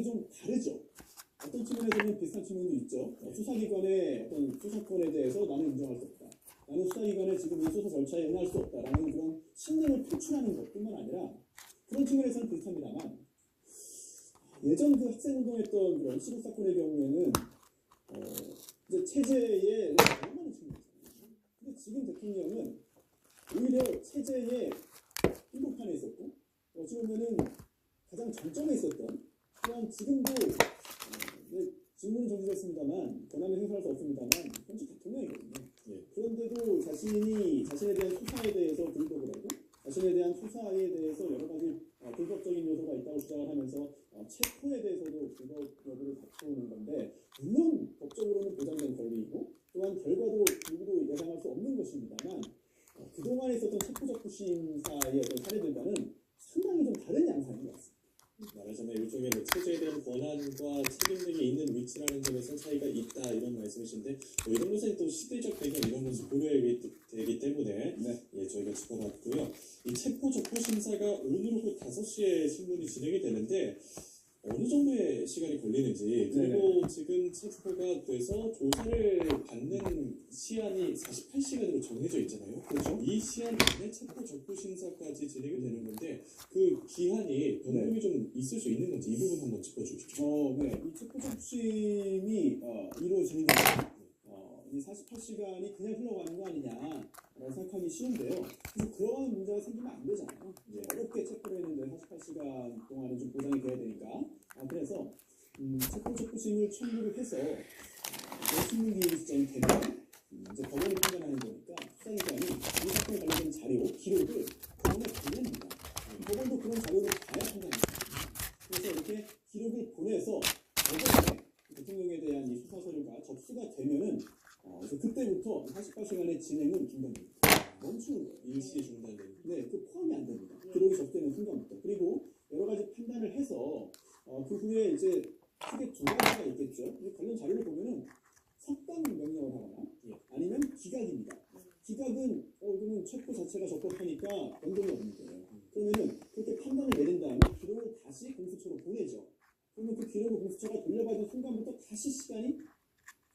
상황이 좀 다르죠. 어떤 측면에서는 비슷한 측면도 있죠. 수사기관의 어떤 수사권에 대해서 나는 인정할 수 없다. 나는 수사기관의 지금 이 수사 절차에 응할 수 없다라는 그런 신념을 표출하는 것뿐만 아니라 그런 측면에서는 비슷합니다만 예전 그 학생운동했던 그런 시국 사건의 경우에는 이제 체제에 너무많은 측면이잖아요. 근데 지금 대통령은 오히려 체제의 한복판에 있었고 어찌 보면은 가장 정점에 있었던 또한 지금도 직무는 정지됐습니다만 권한을 행사할 수 없습니다만 현직 대통령이거든요. 그런데도 자신에 대한 수사에 대해서 불복을 하고 자신에 대한 수사에 대해서 여러 가지 불법적인 요소가 있다고 주장을 하면서 체포에 대해서도 불법 여부를 다투는 건데 물론 법적으로는 보장된 권리이고 또한 결과도 누구도 예상할 수 없는 것입니다만 그동안에 있었던 체포적 부심사의 어떤 사례들과는 상당히 좀 다른 양상인 것 같습니다. 말하자면 일종의 체제에 대한 권한과 책임 등이 있는 위치라는 점에서 차이가 있다 이런 말씀이신데 이런 것은 또 시대적 배경 이런 것을 고려해야 되기 때문에 저희가 짚어봤고요. 이 체포적부 심사가 오늘 오후 5시에 신문이 진행이 되는데 어느 정도의 시간이 걸리는지 그리고 지금 체포가 돼서 조사를 받는 시한이 48시간으로 정해져 있잖아요. 그렇죠. 이 시한 안에 체포 적부 심사까지 진행이 되는 건데 그 기한이 변동이 좀 있을 수 있는 건지 이 부분 한번 짚어주십시오. 이 체포 적부심이 이루어지는 게 이 48시간이 그냥 흘러가는 거 아니냐라고 생각하기 쉬운데요. 그래서 그런 문제가 생기면 안 되잖아요. 어렵게 체포를 했는데 48시간 동안은 좀 보장이 돼야 되니까. 그래서 체포 적부심을 청구를 해서 신문기일 시점이 되면 이제 법원이 판단하는 거니까 수사기관이 이 사건에 관련된 자료, 기록을 법원에 보냅니다. 법원도 그런 자료를 봐야 판단합니다. 그래서 이렇게 기록을 보내서 법원에 대통령에 대한 이 수사 서류가 접수가 되면은 그래서 그때부터 48시간의 진행은 중단됩니다. 멈추는 거예요. 일시에 중단됩니다. 그 포함이 안 됩니다. 기록이 접수되는 순간부터. 그리고 여러 가지 판단을 해서 그 후에 이제 크게 두 가지가 있겠죠. 관련 자료를 보면은 석방 명령을 하거나 아니면 기각입니다. 기각은 이거는 체포 자체가 적법하니까 변동이 없는 거예요. 그러면은 그렇게 판단을 내린 다음에 기록을 다시 공수처로 보내죠. 그러면 그 기록을 공수처가 돌려받은 순간부터 다시 시간이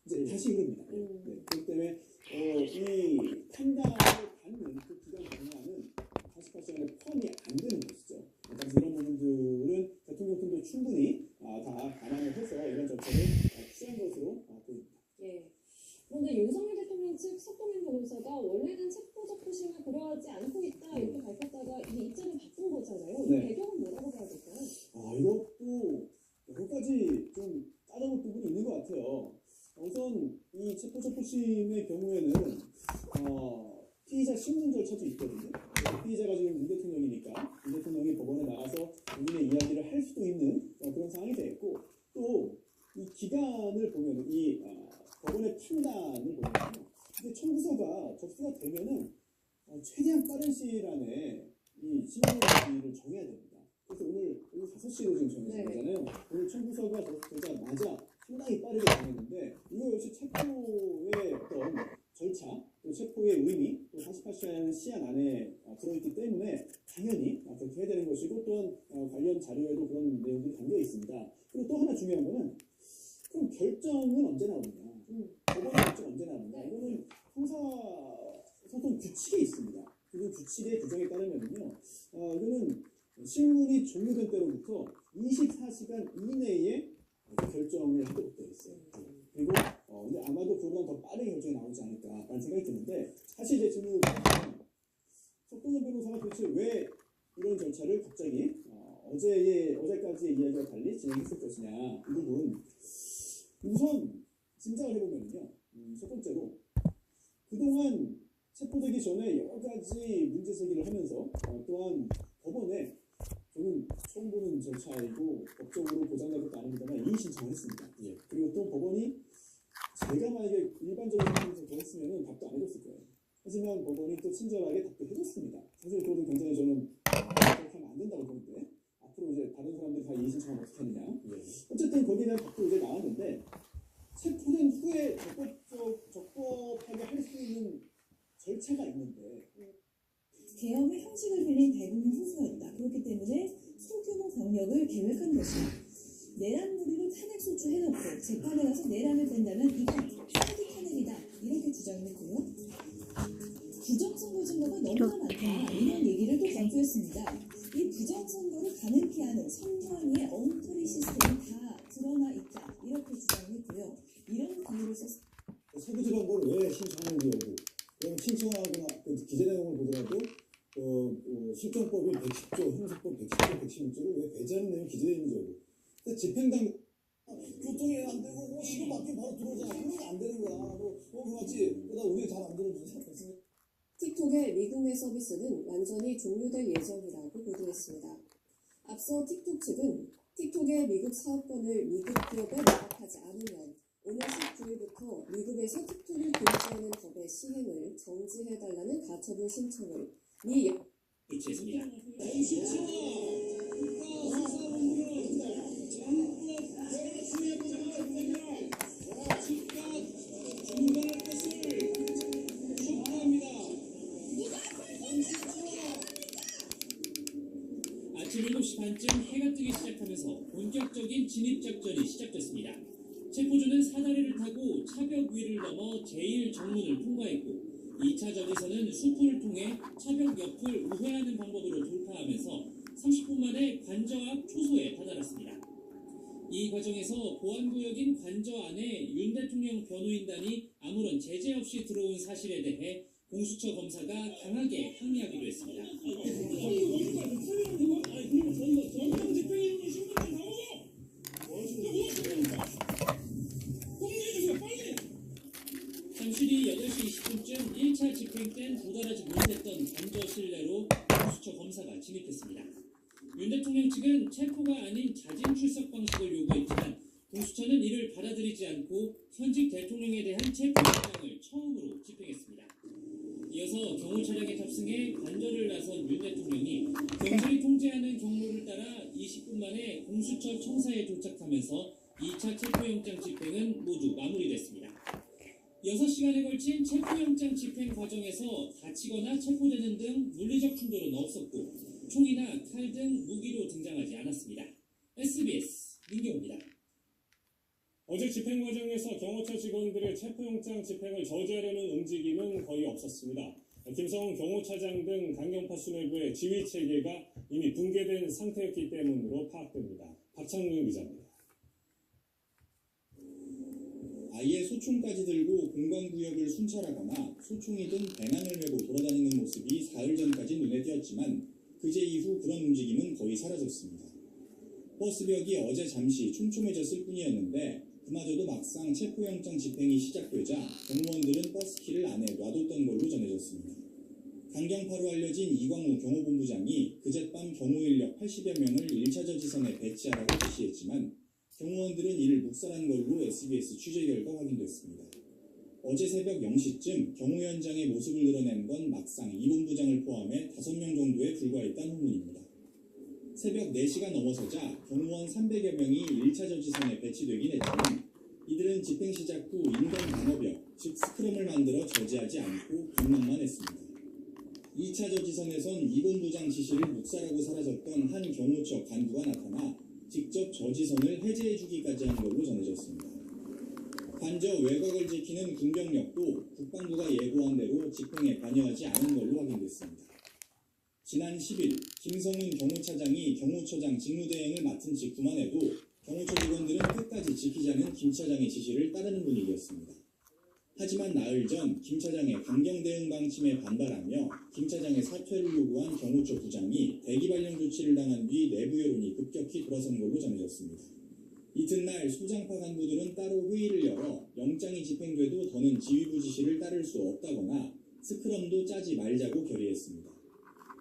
이제 다시 흐릅니다. 그렇기 때문에 이 판단을 받는 그 기간 동안은 48시간에 포함이 안 되는 것이죠. 그래서 이런 부분들은 대통령도 충분히 다 감안을 해서 이런 절차를 취한 것으로 보입니다. 그런데 윤석열 대통령 측 석동현 변호사가 원래는 체포적 부심을 고려하지 않고 있다 이렇게 밝혔다가 이 입장을 바꾼 거잖아요. 이 배경은 뭐라고 봐야 될까요? 이것도 여러 가지 좀 따져볼 부분이 있는 것 같아요. 우선 이 체포적 부심의 경우에는 피의자 신문 절차도 있거든요. 피의자가 지금 윤 대통령이니까 윤 대통령이 법원에 나가서 본인의 이야기를 할 수도 있는 그런 상황이 되겠고 또 이 기간을 보면 이 법원의 판단을 보면요. 이제 청구서가 접수가 되면은 최대한 빠른 시일 안에 이 신문기를 정해야 됩니다. 그래서 오늘 5시로 지금 정해진 거잖아요. 오늘 청구서가 접수되자마자 상당히 빠르게 정했는데 이거 역시 체포의 어떤 절차, 또 체포의 의미, 또 48시간 시한 안에 들어있기 때문에 당연히 그렇게 해야 되는 것이고 또한 관련 자료에도 그런 내용들이 담겨 있습니다. 그리고 또 하나 중요한 거는 그럼 결정은 언제 나오느냐? 법원 결정 언제 나오느냐? 이거는 형사소송 규칙에 있습니다. 그 규칙의 규정에 따르면요, 이거는 신문이 종료된 때로부터 24시간 이내에 결정을 하도록 되어 있어요. 그리고 근데 아마도 그보다 더 빠르게 결정이 나오지 않을까라는 생각이 드는데 사실 제 질문을 보면 석동현 변호사가 도대체 왜 이런 절차를 갑자기 어제까지의 이야기와 달리 진행했을 것이냐 이 부분 우선 짐작을 해보면요. 첫 번째로 그동안 체포되기 전에 여러 가지 문제 제기를 하면서 또한 법원에 저는 처음 보는 절차이고 법적으로 보장된 것도 아닙니다만 이의 신청을 했습니다. 그리고 또 법원이 제가 만약에 일반적인 상황에서 더 했으면 답도 안 해줬을 거예요. 하지만 법원이 또 친절하게 답도 해줬습니다. 사실 그것은 굉장히 저는 그렇게 하면 안 된다고 보는데 앞으로 이제 다른 사람들이 다 이의 신청하면 어떻게 하느냐. 어쨌든 거기에 대한 답도 이제 나왔는데 체포된 후에 적법하게 할 수 있는 절차가 있는데 계엄의 형식을 빌린 대국민 후수였다. 그렇기 때문에 소규모 병력을 계획한 것이다. 내란 무리로 탄핵 소추해놓고 재판에 가서 내란을 뺀다면 이건 사기 탄핵이다 이렇게 주장했고요. 부정선거 증거가 너무나 많다 이런 얘기를 또 강조했습니다. 이 부정선거를 가능케 하는 선관위의 엉터리 시스템이 다 드러나 있다 이렇게 주장했고요. 이런 비유를 썼습니다. 서부지방법을 왜 신청하는지 여부. 그럼 신청하거나 기재 내용을 보더라도 실정법이 110조, 형사법 110조, 111조를 왜 배제하는 내용이 기재되어 있는지 여부. 근데 집행당 교통이 안 되고 시간 맞게 바로 들어오잖아. 그러면 안 되는 거야. 너 맞지? 나 우리 잘 안 들어주지. 틱톡의 미국 내 서비스는 완전히 종료될 예정이라고 보도했습니다. 앞서 틱톡 측은 틱톡의 미국 사업권을 미국 기업에 매각하지 않으면 오늘 19일부터 미국에서 틱톡을 금지하는 법의 시행을 정지해달라는 가처분 신청을 미 유치했습니다. 아침 7시 반쯤 해가 뜨기 시작하면서 본격적인 진입작전이 시작됐습니다. 체포조는 사다리를 타고 차벽 위를 넘어 제1정문을 통과했고 2차 저지선은 수풀을 통해 차벽 옆을 우회하는 방법으로 돌파하면서 30분 만에 관저 앞 초소에 다다랐습니다. 이 과정에서 보안구역인 관저 안에 윤 대통령 변호인단이 아무런 제재 없이 들어온 사실에 대해 공수처 검사가 강하게 항의하기도 했습니다. 잠시 뒤 8시 20분쯤 1차 집행 땐 도달하지 못했던 관저 실내로 공수처 검사가 진입했습니다. 윤 대통령 측은 체포가 아닌 자진 출석 방식을 요구했지만 공수처는 이를 받아들이지 않고 현직 대통령에 대한 체포 영장을 처음으로 집행했습니다. 이어서 경호 차량에 탑승해 관저를 나선 윤 대통령이 경찰이 통제하는 경로를 따라 20분 만에 공수처 청사에 도착하면서 2차 체포영장 집행은 모두 마무리됐습니다. 6시간에 걸친 체포영장 집행 과정에서 다치거나 체포되는 등 물리적 충돌은 없었고 총이나 칼 등 무기로 등장하지 않았습니다. SBS 민경입니다. 어제 집행 과정에서 경호처 직원들의 체포영장 집행을 저지하려는 움직임은 거의 없었습니다. 김성훈 경호차장 등 강경파 수뇌부의 지휘체계가 이미 붕괴된 상태였기 때문으로 파악됩니다. 박창균 기자입니다. 아예 소총까지 들고 공간구역을 순찰하거나 소총이든 배낭을 메고 돌아다니는 모습이 사흘 전까지 눈에 띄었지만 그제 이후 그런 움직임은 거의 사라졌습니다. 버스벽이 어제 잠시 촘촘해졌을 뿐이었는데 그마저도 막상 체포영장 집행이 시작되자 경무원들은 버스키를 안에 놔뒀던 걸로 전해졌습니다. 강경파로 알려진 이광우 경호본부장이 그젯밤 경호 인력 80여 명을 1차 저지선에 배치하라고 지시했지만 경호원들은 이를 묵살한 걸로 SBS 취재 결과 확인됐습니다. 어제 새벽 0시쯤 경호 현장의 모습을 드러낸 건 막상 이 본부장을 포함해 5명 정도에 불과했다는 후문입니다. 새벽 4시가 넘어서자 경호원 300여 명이 1차 저지선에 배치되긴 했지만 이들은 집행 시작 후 인간 방어벽, 즉 스크럼을 만들어 저지하지 않고 방문만 했습니다. 2차 저지선에선 이 본부장 지시를 묵살하고 사라졌던 한 경호처 간부가 나타나 직접 저지선을 해제해주기까지 한 걸로 전해졌습니다. 관저 외곽을 지키는 군병력도 국방부가 예고한 대로 집행에 관여하지 않은 걸로 확인됐습니다. 지난 10일 김성훈 경호차장이 경호처장 직무대행을 맡은 직후만 해도 경호처 직원들은 끝까지 지키자는 김 차장의 지시를 따르는 분위기였습니다. 하지만 나흘 전 김 차장의 강경 대응 방침에 반발하며 김 차장의 사퇴를 요구한 경호처 부장이 대기 발령 조치를 당한 뒤 내부 여론이 급격히 돌아선 걸로 전해졌습니다. 이튿날 소장파 간부들은 따로 회의를 열어 영장이 집행돼도 더는 지휘부 지시를 따를 수 없다거나 스크럼도 짜지 말자고 결의했습니다.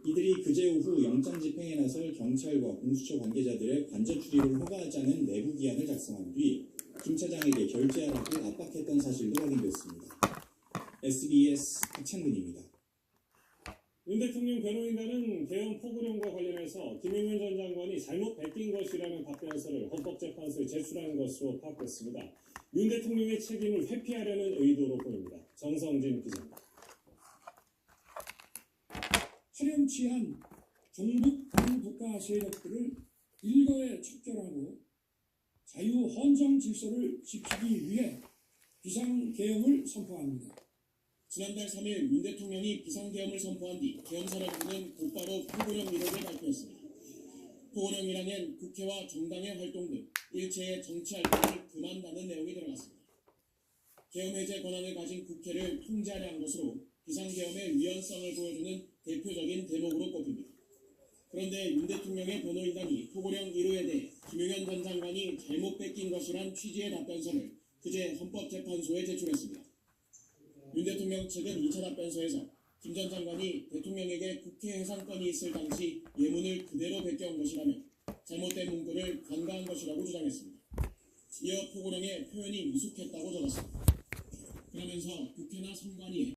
이들이 그제 오후 영장 집행에 나설 경찰과 공수처 관계자들의 관저 출입을 허가하자는 내부 기한을 작성한 뒤 김 차장에게 결재하라고 압박했던 사실도 확인됐습니다. SBS 박창근입니다. 윤 대통령 변호인단은 개헌 포고령과 관련해서 김영현 전 장관이 잘못 베낀 것이라는 답변서를 헌법재판소에 제출한 것으로 파악됐습니다. 윤 대통령의 책임을 회피하려는 의도로 보입니다. 정성진 기자입니다. 파렴치한 종북 반국가 세력들을 일거에 척결하고 자유헌정 질서를 지키기 위해 비상계엄을 선포합니다. 지난달 3일 윤 대통령이 비상계엄을 선포한 뒤 계엄사령부는 곧바로 포고령 1호를 발표했습니다. 포고령 1항엔 국회와 정당의 활동 등 일체의 정치 활동을 금한다는 내용이 들어갔습니다. 계엄 해제 권한을 가진 국회를 통제하려 한 것으로 비상계엄의 위헌성을 보여주는 대표적인 대목으로 꼽힙니다. 그런데 윤 대통령의 변호인단이 포고령 1호에 대해 김용현 전 장관이 잘못 뺏긴 것이란 취지의 답변서를 그제 헌법재판소에 제출했습니다. 윤 대통령 측은 2차 답변서에서 김 전 장관이 대통령에게 국회 해상권이 있을 당시 예문을 그대로 베껴온 것이라며 잘못된 문구를 간과한 것이라고 주장했습니다. 이어 포고령에 표현이 미숙했다고 적었습니다. 그러면서 국회나 선관위에